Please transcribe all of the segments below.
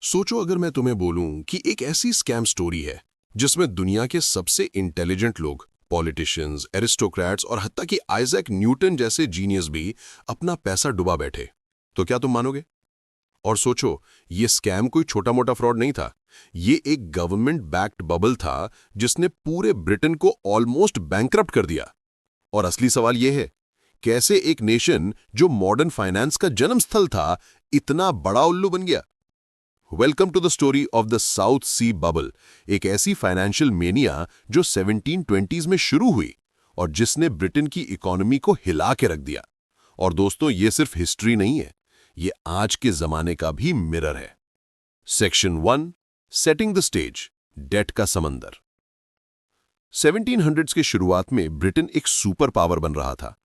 सोचो अगर मैं तुम्हें बोलूं कि एक ऐसी स्कैम स्टोरी है जिसमें दुनिया के सबसे इंटेलिजेंट लोग, पॉलिटिशियंस, एरिस्टोक्रेट्स और हत्ता कि आइजैक न्यूटन जैसे जीनियस भी अपना पैसा डुबा बैठे, तो क्या तुम मानोगे? और सोचो, ये स्कैम कोई छोटा मोटा फ्रॉड नहीं था। ये एक गवर्नमेंट बैक्ड बबल था जिसने पूरे ब्रिटेन को ऑलमोस्ट बैंकरप्ट कर दिया। और असली सवाल यह है, कैसे एक नेशन जो मॉडर्न फाइनेंस का जन्म स्थल था, इतना बड़ा उल्लू बन गया? Welcome to the story of the South Sea bubble, एक ऐसी फाइनेंशियल मेनिया जो 1720s में शुरू हुई और जिसने ब्रिटेन की इकोनॉमी को हिला के रख दिया। और दोस्तों, ये सिर्फ हिस्ट्री नहीं है, ये आज के जमाने का भी मिरर है। Section 1, setting the stage, debt का समंदर। 1700s के शुरुआत में ब्रिटेन एक सुपर पावर बन रहा था,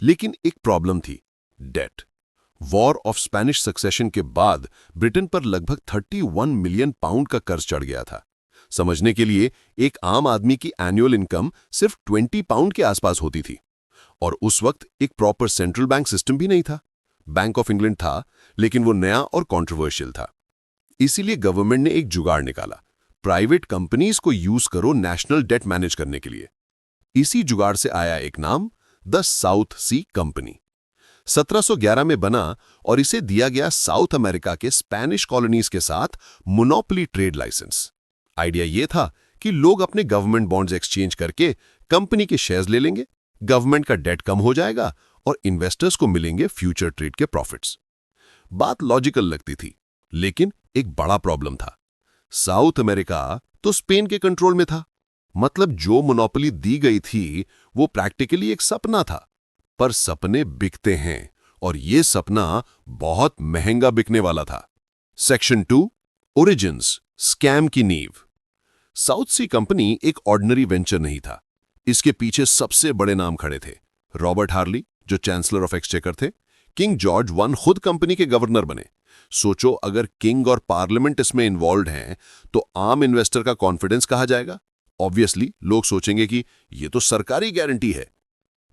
लेकिन एक प्रॉब्लम थी, debt. War of Spanish succession के बाद ब्रिटेन पर लगभग 31 मिलियन पाउंड का कर्ज चढ़ गया था। समझने के लिए, एक आम आदमी की एनुअल इनकम सिर्फ 20 पाउंड के आसपास होती थी। और उस वक्त एक प्रॉपर सेंट्रल बैंक सिस्टम भी नहीं था। बैंक ऑफ इंग्लैंड था, लेकिन वो नया और कॉन्ट्रोवर्शियल था। इसीलिए गवर्नमेंट ने एक जुगाड़ निकाला, प्राइवेट कंपनीज को यूज करो नेशनल डेट मैनेज करने के लिए। इसी जुगाड़ से आया एक नाम, द साउथ सी कंपनी। 1711 में बना और इसे दिया गया साउथ अमेरिका के स्पेनिश कॉलोनीज के साथ मोनोपोली ट्रेड लाइसेंस। आइडिया यह था कि लोग अपने गवर्नमेंट बॉन्ड्स एक्सचेंज करके कंपनी के शेयर्स ले लेंगे, गवर्नमेंट का डेट कम हो जाएगा और इन्वेस्टर्स को मिलेंगे फ्यूचर ट्रेड के प्रॉफिट्स। बात लॉजिकल लगती थी, लेकिन एक बड़ा प्रॉब्लम था। साउथ अमेरिका तो स्पेन के कंट्रोल में था। मतलब जो मोनोपोली दी गई थी वो प्रैक्टिकली एक सपना था। पर सपने बिकते हैं, और ये सपना बहुत महंगा बिकने वाला था। सेक्शन 2, ओरिजिन्स, स्कैम की नींव। साउथ सी कंपनी एक ऑर्डिनरी वेंचर नहीं था। इसके पीछे सबसे बड़े नाम खड़े थे। रॉबर्ट हार्ली, जो चांसलर ऑफ एक्सचेकर थे। किंग जॉर्ज वन खुद कंपनी के गवर्नर बने। सोचो, अगर किंग और पार्लियामेंट इसमें इन्वॉल्व हैं, तो आम इन्वेस्टर का कॉन्फिडेंस कहा जाएगा। ऑब्वियसली लोग सोचेंगे कि यह तो सरकारी गारंटी है।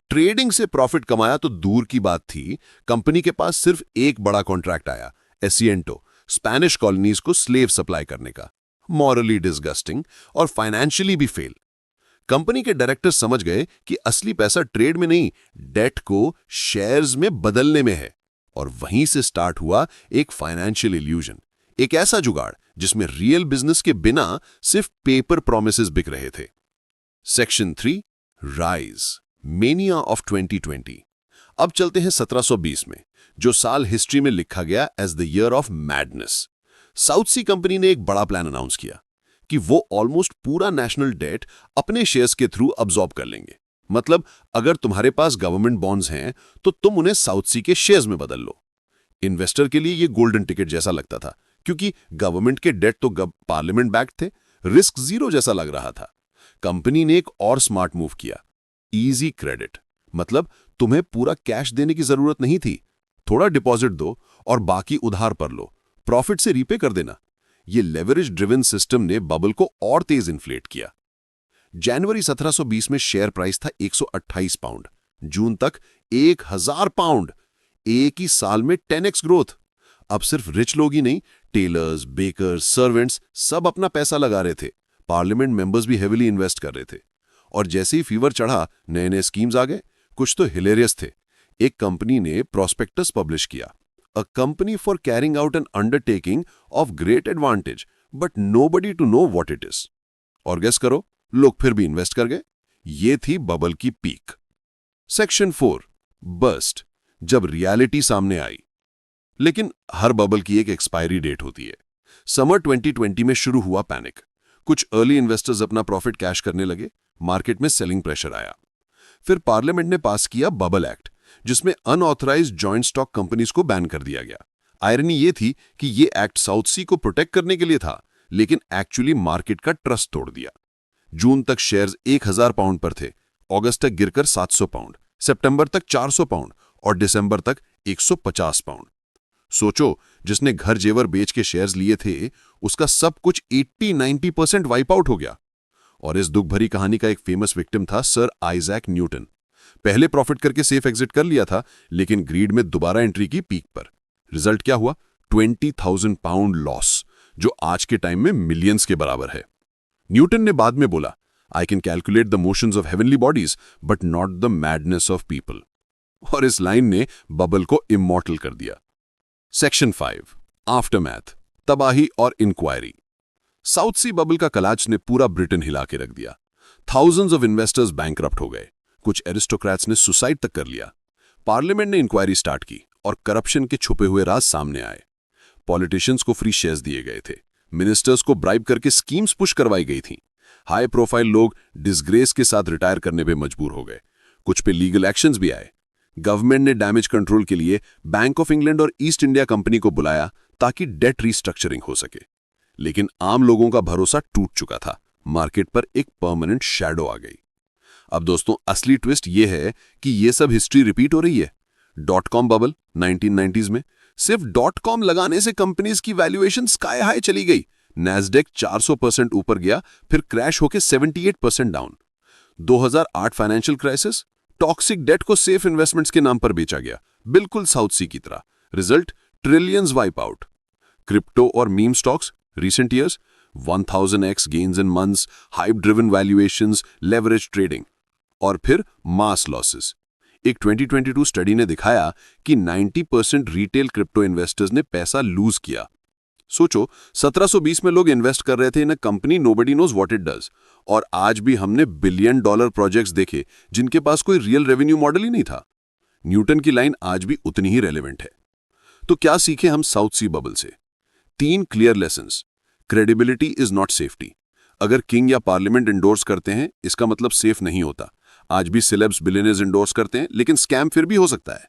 ट्रेडिंग से प्रॉफिट कमाया तो दूर की बात थी, कंपनी के पास सिर्फ एक बड़ा कॉन्ट्रैक्ट आया, एसिएंटो, स्पेनिश कॉलोनीज को स्लेव सप्लाई करने का। मॉरली डिसगस्टिंग और फाइनेंशियली भी फेल। कंपनी के डायरेक्टर समझ गए कि असली पैसा ट्रेड में नहीं, डेट को शेयर्स में बदलने में है। और वहीं से स्टार्ट हुआ एक फाइनेंशियल इल्यूजन, एक ऐसा जुगाड़ जिसमें रियल बिजनेस के बिना सिर्फ पेपर प्रोमिसेस बिक रहे थे। Section 3, rise, mania of 2020। अब चलते हैं 1720 में, जो साल हिस्ट्री में लिखा गया as the year of madness. South Sea company ने एक बड़ा प्लान अनाउंस किया कि वो ऑलमोस्ट पूरा नेशनल डेट अपने शेयर्स के थ्रू अब्सॉर्ब कर लेंगे। मतलब, अगर तुम्हारे पास गवर्नमेंट बॉन्ड्स हैं तो तुम उन्हें साउथ सी के शेयर्स में बदल लो। इन्वेस्टर के लिए ये गोल्डन टिकट जैसा लगता था, क्योंकि गवर्नमेंट के डेट तो पार्लियामेंट बैक्ड थे, रिस्क जीरो जैसा लग रहा था। कंपनी ने एक और स्मार्ट मूव किया, इजी क्रेडिट। मतलब, तुम्हें पूरा कैश देने की जरूरत नहीं थी, थोड़ा डिपॉजिट दो और बाकी उधार पर लो, प्रॉफिट से रीपे कर देना। ये लेवरेज ड्रिवन सिस्टम ने बबल को और तेज इन्फ्लेट किया। जनवरी 1720 में शेयर प्राइस था 128 पाउंड, जून तक 1000 पाउंड। एक ही साल में 10x ग्रोथ। अब सिर्फ रिच लोग ही नहीं, टेलर्स, बेकर्स, सर्वेंट्स सब अपना पैसा लगा रहे थे। पार्लियामेंट मेंबर्स भी हेविली इन्वेस्ट कर रहे थे। और जैसे ही फीवर चढ़ा, नए नए स्कीम्स आ गए। कुछ तो हिलेरियस थे। एक कंपनी ने प्रोस्पेक्टस पब्लिश किया, a company for carrying out an undertaking of great advantage but nobody to know what it is. और गेस करो, लोग फिर भी इन्वेस्ट कर गए। ये थी बबल की पीक। सेक्शन 4, बर्स्ट, जब रियलिटी सामने आई। लेकिन हर बबल की एक एक्सपायरी डेट होती है। समर 2020 में शुरू हुआ पैनिक। कुछ अर्ली इन्वेस्टर्स अपना प्रॉफिट कैश करने लगे, मार्केट में सेलिंग प्रेशर आया। फिर पार्लियामेंट ने पास किया बबल एक्ट, जिसमें अनऑथराइज्ड जॉइंट स्टॉक कंपनीज को बैन कर दिया गया। आयरनी ये थी कि ये एक्ट साउथ सी को प्रोटेक्ट करने के लिए था, लेकिन एक्चुअली मार्केट का ट्रस्ट तोड़ दिया। जून तक शेयर्स 1000 पाउंड पर थे, अगस्त तक गिरकर 700 पाउंड, सितंबर तक 400 पाउंड और दिसंबर तक 150 पाउंड। सोचो, जिसने घर जेवर बेच के शेयर्स लिए थे, उसका सब कुछ 80-90% वाइप आउट हो गया। और इस दुख भरी कहानी का एक फेमस विक्टिम था सर आइजैक न्यूटन। पहले प्रॉफिट करके सेफ एग्जिट कर लिया था, लेकिन ग्रीड में दोबारा एंट्री की पीक पर। रिजल्ट क्या हुआ? 20,000 पाउंड लॉस, जो आज के टाइम में मिलियंस के बराबर है। न्यूटन ने बाद में बोला, I can calculate the motions of heavenly bodies but not the madness of people. और इस लाइन ने बबल को इमॉर्टल कर दिया। सेक्शन 5, आफ्टरमैथ, तबाही और इंक्वायरी। साउथ सी बबल का कलाच ने पूरा ब्रिटेन हिला के रख दिया। थाउजेंड्स ऑफ इन्वेस्टर्स बैंकरप्ट हो गए, कुछ एरिस्टोक्रेट्स ने सुसाइड तक कर लिया। पार्लियामेंट ने इंक्वायरी स्टार्ट की और करप्शन के छुपे हुए राज सामने आए। पॉलिटिशियंस को फ्री शेयर्स दिए गए थे, मिनिस्टर्स को ब्राइब करके स्कीम्स पुश करवाई गई थीं। हाई प्रोफाइल लोग डिसग्रेस के साथ रिटायर करने पे मजबूर हो गए। कुछ पे लीगल एक्शंस भी आए। गवर्नमेंट ने डैमेज कंट्रोल के लिए बैंक ऑफ इंग्लैंड और ईस्ट इंडिया कंपनी को बुलाया ताकि डेट रीस्ट्रक्चरिंग हो सके। लेकिन आम लोगों का भरोसा टूट चुका था। मार्केट पर एक परमानेंट शैडो आ गई। अब दोस्तों, असली ट्विस्ट ये है कि ये सब हिस्ट्री रिपीट हो रही है। .com बबल 1990s में सिर्फ .com लगाने से कंपनीज की वैल्यूएशन स्काई हाई चली गई। नैस्डैक 400% ऊपर गया, फिर क्रैश होकर 78% down. 2008 financial crisis, toxic debt को सेफ इन्वेस्टमेंट्स के नाम पर बेचा गया, बिल्कुल साउथ सी की तरह। Result, trillions wipe out. Crypto और meme stocks, recent years 1000x gains in months, hype driven valuations, leverage trading, और फिर mass losses। एक 2022 स्टडी ने दिखाया कि 90% रिटेल क्रिप्टो इन्वेस्टर्स ने पैसा लूज किया। सोचो, 1720 में लोग इन्वेस्ट कर रहे थे in a company nobody knows what it does, और आज भी हमने $billion प्रोजेक्ट्स देखे जिनके पास कोई रियल रेवेन्यू मॉडल ही नहीं था। न्यूटन की लाइन आज भी उतनी ही रेलेवेंट है। तो क्या सीखे हम साउथ सी बबल से? 3 clear lessons. Credibility is not safety. अगर किंग या पार्लियामेंट इंडोर्स करते हैं, इसका मतलब सेफ नहीं होता। आज भी सेलेब्स बिलियनर्स इंडोर्स करते हैं, लेकिन स्कैम फिर भी हो सकता है।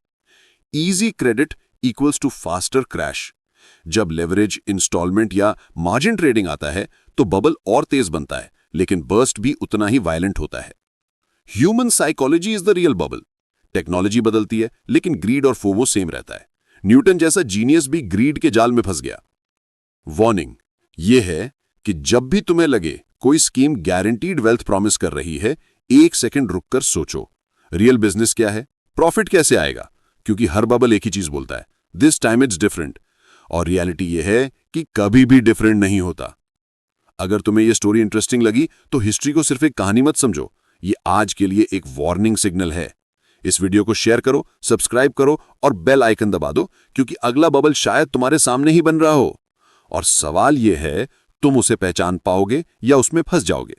Easy credit equals to faster crash. जब लेवरेज, इंस्टॉलमेंट या मार्जिन ट्रेडिंग आता है तो बबल और तेज बनता है, लेकिन बर्स्ट भी उतना ही वायलेंट होता है। Human psychology is the real bubble. Technology बदलती है, लेकिन ग्रीड और फोमो सेम रहता है। न्यूटन जैसा जीनियस भी ग्रीड के जाल में फंस गया। वार्निंग ये है कि जब भी तुम्हें लगे कोई स्कीम गारंटीड वेल्थ प्रॉमिस कर रही है, 1 सेकंड रुककर सोचो, रियल बिजनेस क्या है, प्रॉफिट कैसे आएगा? क्योंकि हर बबल एक ही चीज बोलता है, दिस टाइम इट्स डिफरेंट। और रियलिटी ये है कि कभी भी डिफरेंट नहीं होता। अगर तुम्हें यह स्टोरी इंटरेस्टिंग लगी तो हिस्ट्री को सिर्फ एक कहानी मत समझो, ये आज के लिए एक वार्निंग सिग्नल है। इस वीडियो को शेयर करो, सब्सक्राइब करो और बेल आइकन दबा दो, क्योंकि अगला बबल शायद तुम्हारे सामने ही बन रहा हो। और सवाल यह है, तुम उसे पहचान पाओगे या उसमें फंस जाओगे?